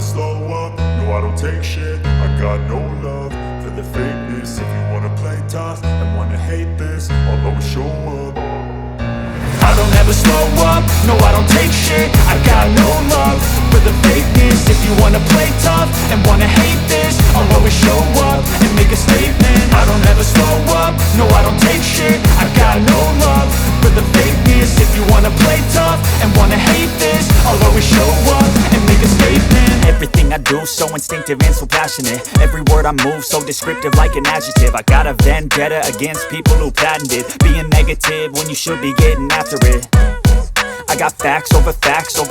slow up, no I don't take shit. I got no love for the fakeness. If you wanna play tough and wanna hate this, I'll always show up. I don't ever slow up, no I don't take shit. I got no love for the fakeness. If you wanna play tough and wanna hate this, I'll always show up and make a statement. I don't ever slow up, no I don't take shit. I got no love for the fakeness. If you wanna play tough and wanna hate this, I'll always show up and make a statement. Everything I do so instinctive and so passionate. Every word I move so descriptive like an adjective. I got a vendetta against people who patented being negative when you should be getting after it. I got facts over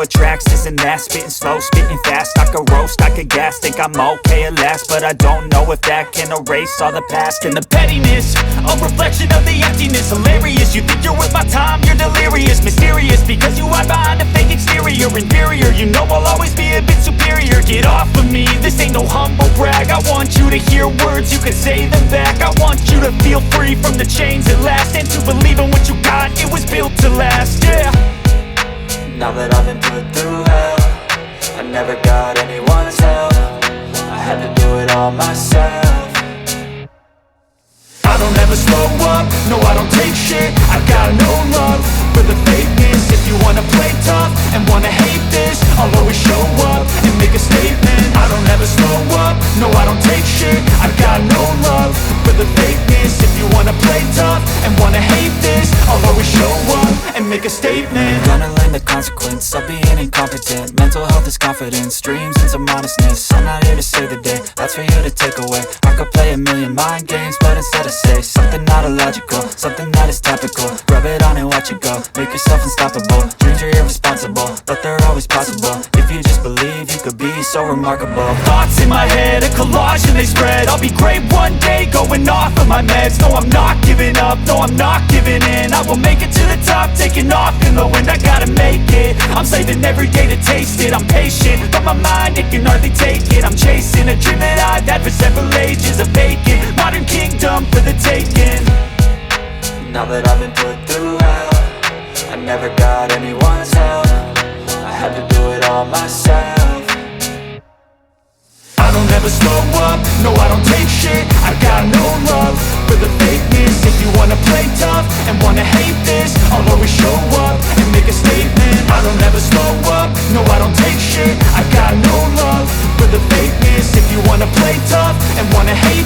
tracks, this and that. Spitting slow, spitting fast, I could roast, I could gas. Think I'm okay at last, but I don't know if that can erase all the past. And the pettiness, a reflection of the emptiness. Hilarious, you think you're worth my time, you're delirious. Mysterious, because you hide behind a fake exterior. Inferior, you know I'll always be a bit superior. Get off of me, this ain't no humble brag. I want you to hear words, you can say them back. I want you to feel free from the chains at last, and to believe in what you got, it was built to last, yeah. Now that I've been put through hell, I never got anyone's help. I had to do it all myself. I don't ever slow up, no I don't take shit. I got no love for the fakeness. If you wanna play tough and wanna hate this, I'll always show up and make a statement. I don't ever slow up, no I don't take shit. I got no love for the fakeness. If you wanna play tough and wanna hate this, I'll always show up and make a statement. Gonna learn the consequence of being incompetent. Mental health is confidence, dreams and some honestness. I'm not here to save the day, that's for you to take away. I could play a million mind games, but instead I say something not illogical, something that is topical. Rub it on and watch it go, make yourself unstoppable. Dreams are irresponsible, but they're always possible. If you just believe, you could be so remarkable. Thoughts in my head, a collage and they spread. I'll be great one day, going off of my meds. No, I'm not giving up, no, I'm not giving in. I will make it to the top, taking off in the wind. I gotta make it, I'm saving every day to taste it. I'm patient, but my mind, it can hardly take it. I'm chasing a dream that I've had for several ages. A vacant, modern kingdom for the taking. Now that I've been put through hell, I never got anyone's help. I had to do it all myself. I don't ever slow up, no I don't take shit. I got no love for the fakeness. If you wanna play tough and wanna hate this, I'll always show up and make a statement. I don't ever slow up, no I don't take shit. I got no love for the fakeness. If you wanna play tough and wanna hate